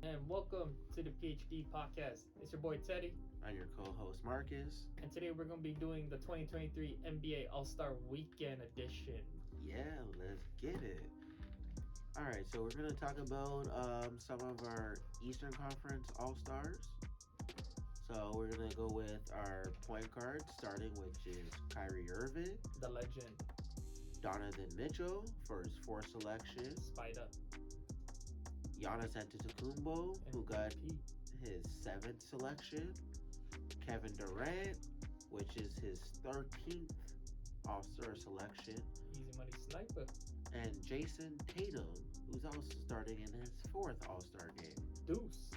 And welcome to the PhD podcast. It's your boy Teddy. I'm your co-host Marcus. And today we're going to be doing the 2023 NBA All-Star Weekend edition. Yeah, let's get it. All right, so we're going to talk about some of our Eastern Conference All-Stars. So we're going to go with our point guard, starting which is Kyrie Irving. The legend. Donovan Mitchell for his fourth selection. Spider. Giannis Antetokounmpo, who got MVP. his seventh selection. Kevin Durant, which is his 13th All-Star selection. Easy money sniper. And Jason Tatum, who's also starting in his fourth All-Star game. Deuce.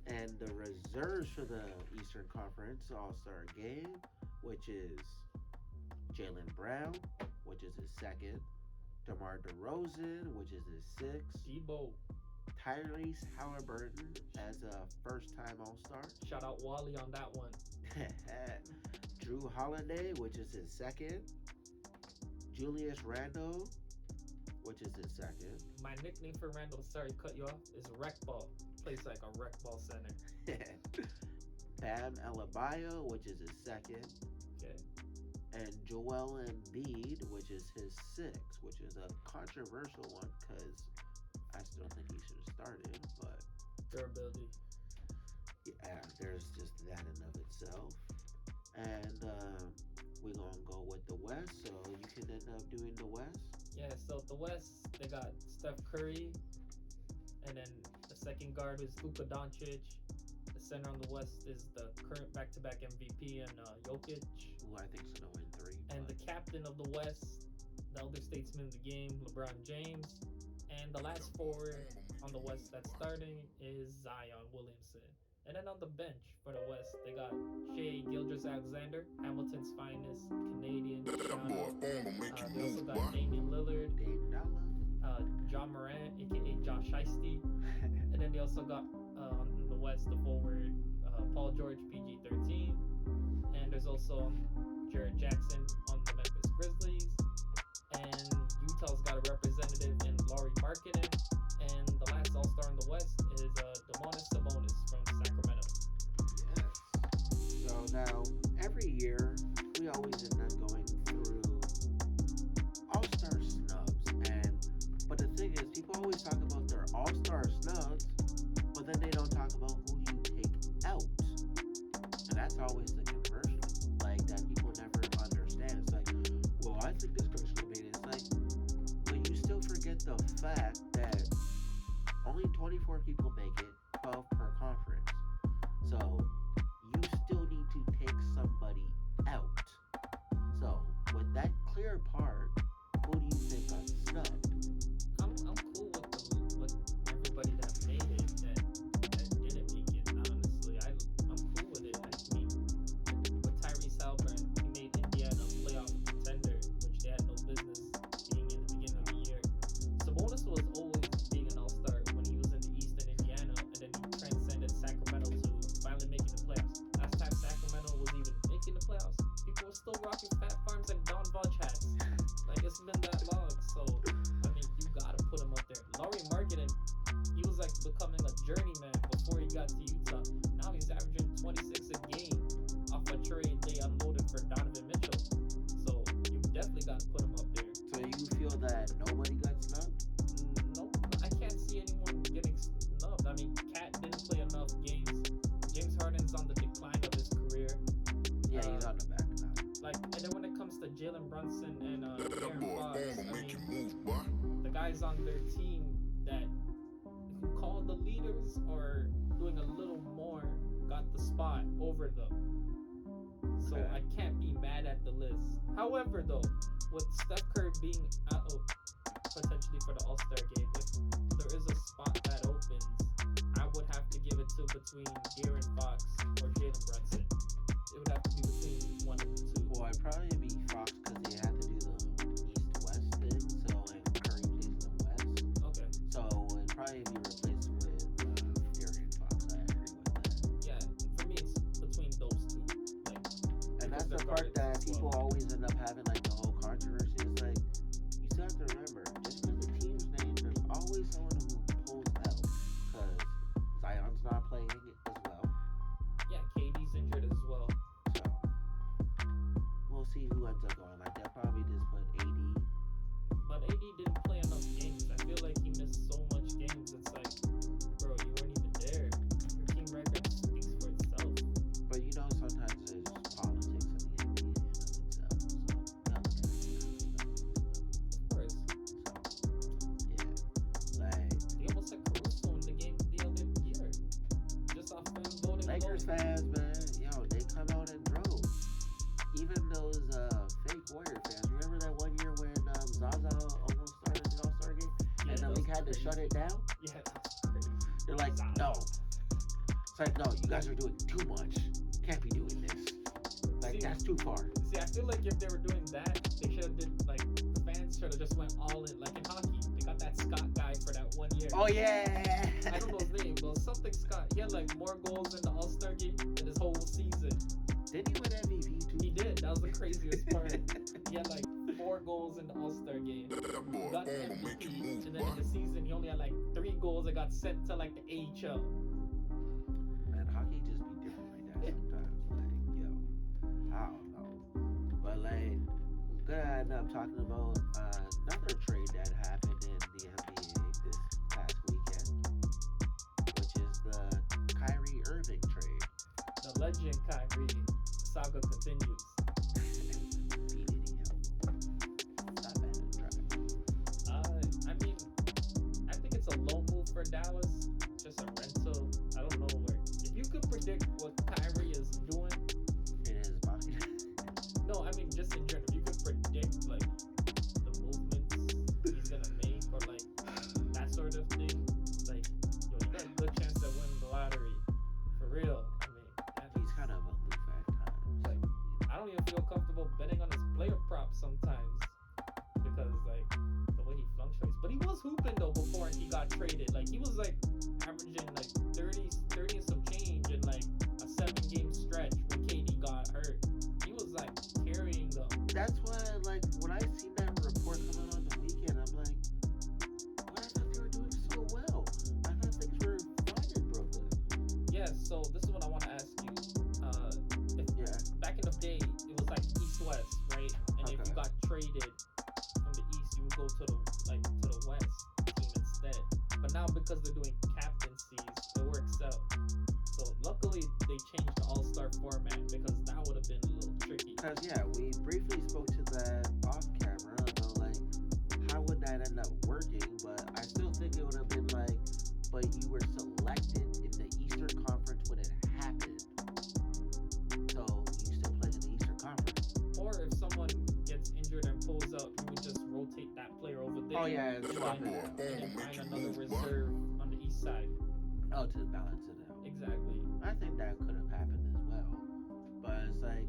And the reserves for the Eastern Conference All-Star game, which is Jaylen Brown, which is his second. DeMar DeRozan, which is his sixth. Debo. Tyrese Halliburton as a first-time All-Star. Shout out Wally on that one. Drew Holiday, which is his second. Julius Randle, which is his second. My nickname for Randall, sorry to cut you off, is Wreck Ball. Plays like a Wreck Ball center. Bam Adebayo, which is his second. Okay. And Joel Embiid, which is his sixth, which is a controversial one because I still think he should have started, but Durability. yeah, there's just that in of itself. And we're going to go with the West, so you can end up doing the West. Yeah, so the West, they got Steph Curry, and then the second guard is Luka Doncic. The center on the West is the current back-to-back MVP and Jokic. Who I think is going to win three. And the captain of the West, the elder statesman of the game, LeBron James. And the last forward on the West that's starting is Zion Williamson. And then on the bench for the West, they got Shai Gilgeous-Alexander, Hamilton's finest Canadian. They also got Damian Lillard, John Morant, aka Josh Shiesty. And then they also got on the West, the forward, Paul George, PG-13. And there's also Jared Jackson on the Memphis Grizzlies. And Utah's got a representative in Lauri Markkanen. And the last All-Star in the West is Domantas Sabonis from Sacramento. Yes. So now, every year, we always end up going through All-Star snubs. But the thing is, people always talk about their All-Star snubs, but then they don't talk about who do you take out. And that's always the conversion, like, that people never understand. It's like, well, I think this person will be it. It's like, but you still forget the fact that only 24 people make it, 12 per conference. So you still need to take somebody out. So with that clear part, who do you think got snubbed? I'm cool with everybody that made it that didn't make it. Honestly, I'm cool with it. I mean, with Tyrese Halliburton, he made Indiana a playoff contender, which they had no business being in the beginning of the year. Sabonis was always being an All-Star when he was in the East in Indiana, and then he transcended Sacramento to finally making the playoffs. Last time Sacramento was even making the playoffs, people were still rocking Fat Farms and Don Vudge hats. Like, it's been that long, so I mean, you gotta put him up there. Lauri Markkanen, he was like becoming a journeyman before he got to Utah. Now he's averaging 26 a game off a trade they unloaded for Donovan Mitchell. So you definitely gotta put him up there. So you feel that nobody got snubbed? No, I can't see anyone getting snubbed. I mean, Cat didn't play enough games. James Harden's on the decline of his career. Yeah, he's on the back now. Like, and then when it comes to Jalen Brunson and Aaron Fox, I mean, the guys on their team that who called the leaders or doing a little more got the spot over them. So Okay. I can't be mad at the list. However, though, with Steph Curry being out potentially for the All-Star game, if there is a spot that opens, I would have to give it to between De'Aaron Fox or Jalen Brunson. It would have to be between one of the two. Well, I'd probably be Fox because they had to do the East-West thing, so like Curry plays in the West. Okay. So it'd probably be replaced with De'Aaron Fox. I agree with that. Yeah, for me it's between those two. Like, And that's the part that people always end up having like the whole controversy. Is like, you still have to remember, just because the team's name, there's always someone Lakers alone. fans, man, yo, they come out in droves. Even those fake Warrior fans. Remember that one year when Zaza almost started the All Star game, Yeah, and the that was league had to crazy. shut it down? Yeah, that was crazy. They're like, Zaza. no. It's like, no, you guys are doing too much. Can't be doing this. Like, See, that's too far. see, I feel like if they were doing that, they should have did like the fans should have just went all in, like in hockey. They got that Scott guy for that 1 year. Oh yeah. I don't know his name, but something Scott. He had like more goals in the All Star game in his whole season. Did he win MVP too? He did. That was the craziest part. He had like 4 goals in the All Star game. He got the MVP, and then in the season he only had like 3 goals that got sent to like the AHL. Man, hockey just be different like that sometimes. Like, yo, I don't know. But like, we're gonna end up talking about another trade that happened in the NBA this past weekend, which is the Kyrie Irving trade. The legend Kyrie. The saga continues. He needing help. Not bad in the draft. I mean, I think it's a low move for Dallas. Just a rental. I don't know where. If you could predict what Kyrie is doing, In his body. no, I mean just in general. If you could predict like the movements he's gonna make or like that sort of thing, like yo, you got a good chance to win the lottery. For real. I mean, He's kind of aloof at times. Like, I don't even feel comfortable betting on his player props sometimes because like the way he fluctuates. But he was hooping though before he got traded. Like he was like averaging like 30 and some change in like a 7-game stretch when KD got hurt. He was like carrying them. That's why, like, when I seen that report come out on the weekend, I'm like, well, I thought they were doing so well. I thought things were fine in Brooklyn. Yeah, so this is what I want to ask you. If Yeah. back in the day, it was like East-West, right? And if Okay. you got traded from the East, you would go to the West team instead. But now because they're doing captaincies, it works out. So luckily they changed the All-Star format because that would have been a little tricky. Because, yeah, we briefly spoke to that off camera about, like, how would that end up working, but I still think it would have been like, but you were selected in the Eastern Conference when it happened. So, you still play in the Eastern Conference. Or if someone gets injured and pulls out, you would just rotate that player over there. Oh, yeah, and and swap then, it out. and then find another reserve on the East side. Oh, to balance it out. Exactly. I think that could have happened as well. But it's like,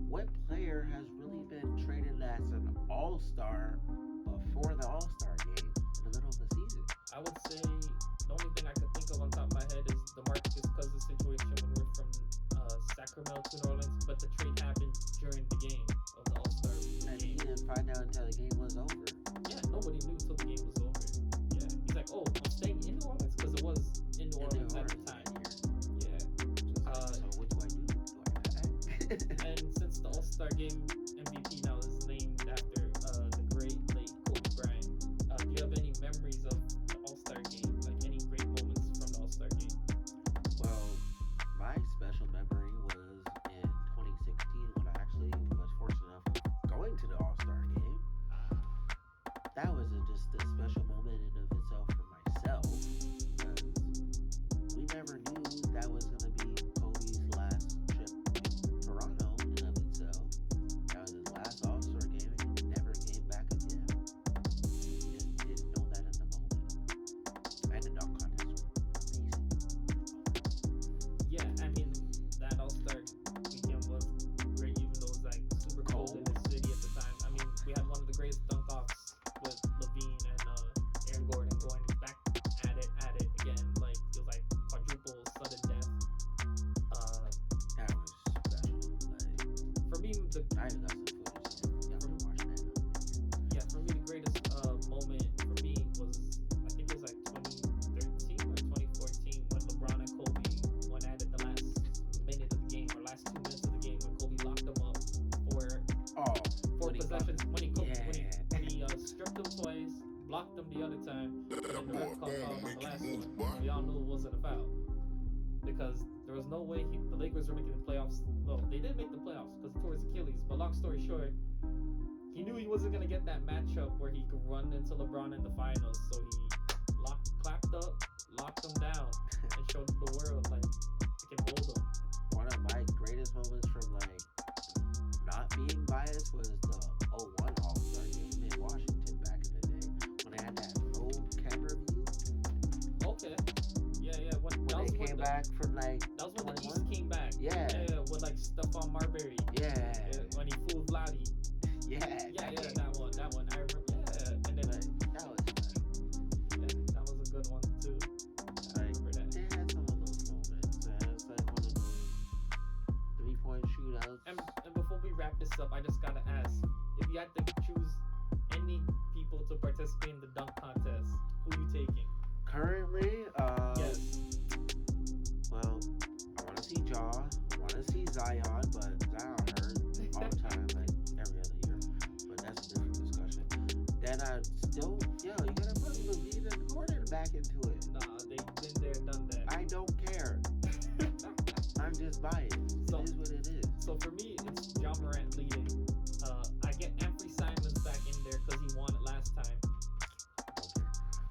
what player has really been traded as an all-star before the all-star game in the middle of the season? I would say the only thing I could think of on top of my head is the Marcus Cousins situation when we're from Sacramento to New Orleans, but the trade happened during the game of the All-Star And he game. didn't find out until the game was over. Yeah, nobody knew until the game was over. Yeah, he's like, oh, I'm staying in New Orleans because it was in New Orleans at the time. Yeah. So what do I do? Do I pack? And since the All-Star Game MVP now is named after the great late Kobe Bryant, do you have any memories of the All-Star Game? Like any great moments from the All-Star Game? Well, my special memory was in 2016 when I actually was fortunate enough of going to the All-Star game. That was just a special moment in of itself for myself, because we never knew that was going to be Kobe's last trip to Toronto in of itself. That was his last All-Star game, and he never came back again. Just didn't know that in the moment. And the dunk contest was amazing. Yeah, I mean that All-Star weekend was great, even though it was like super cold in the city at the time. I mean, we had one of the greatest dunk-offs with Levine and Aaron Gordon going back at it again. Like it was like quadruple sudden death. That was special. Like, For me, I even got some footage, so you have to watch that. for me the greatest moment for me was I think it was like 2013 or 2014 when LeBron and Kobe went at it the last minute of the game or last 2 minutes of the game when Kobe locked them up for Oh, four when he possessions when he yeah. stripped them twice, blocked them the other time, and then the ref called foul on the last one. And we all knew it wasn't a foul because there was no way the Lakers were making the playoffs. Well, they did make the playoffs because it tore his Achilles. But long story short, he knew he wasn't gonna get that matchup where he could run into LeBron in the finals. So he clapped up, locked them down, and showed the world like the can hold them. One of my greatest moments from like not being biased was the '01 All-Star game in Washington back in the day when they had that old camera view. Okay. Yeah, yeah. When they came back from like that was when the 21? East came back. Yeah. Yeah, with like Stephon Marbury. Yeah. When he fooled Vladdy. Yeah. Yeah, yeah, that one. I remember. Yeah, and then Like, that was special. yeah, that was a good one too. I Like, remember that. they had some of those moments. It's like one of those 3-point shootouts. And before we wrap this up, I just gotta ask: if you had to choose any people to participate in the dunk contest, who you taking? Currently, Yes. well, I want to see Jaw. I want to see Zion, but Zion hurt all the time, like every other year. But that's a different discussion. Then I still, you gotta put Levine and Gordon back into it. Nah, they've been there, done that. I don't care. I'm just biased. So- It is what it is. So for me, it's John Morant leading. I get Anthony Simons back in there because he won it last time.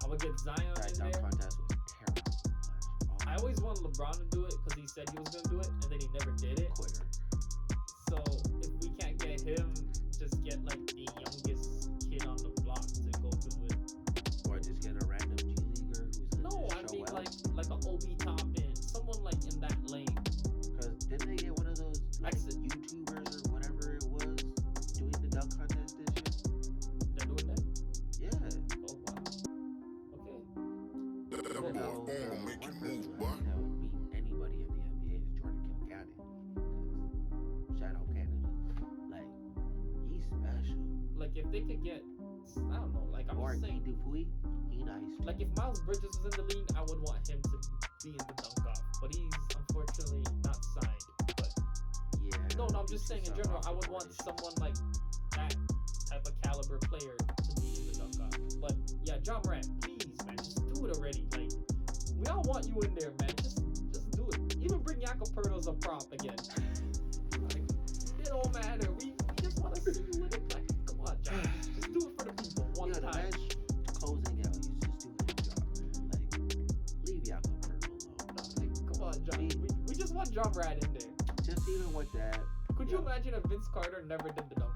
I would get Zion That in dunk there. contest was terrible. I always wanted LeBron to do it because he said he was gonna do it, and then he never did it. Quitter. So if we can't get him, just get like the youngest kid on the block to go do it. Or just get a random G leaguer who's No, I show mean well. like an Obi Toppin, someone like in that lane. Because didn't they get one of those like That's it. YouTubers or whatever it was doing the dunk contest this year? They're doing that. Yeah. Oh wow. Okay. That You boy know, phone the gonna make one you person move, boy. that would beat anybody in the NBA is Jordan Kilcannon. Because shout out Canada. Like, he's special. Like if they could get, I don't know. Like I'm Or just Guy saying. Dupuis, he nice. Like if Miles Bridges was in the league, I would want him to be in the dunk off. But he's unfortunately not signed. But Yeah. no, I'm just saying in general, I would want someone like that type of caliber player to be in the dunk off. But yeah, John Morant, please, man, just do it already. Like we all want you in there, man. Just do it. Even bring Jakob Pertl as a prop again. Like it don't matter. We just want to see you in it. Like come on, John, just do it for the people one The time. bench closing out, he's just doing his job. Like, leave Jakob Pertl alone. Like, come on, John. We just want John Morant in there. Just even with that, Could you Yeah. imagine if Vince Carter never did the dunk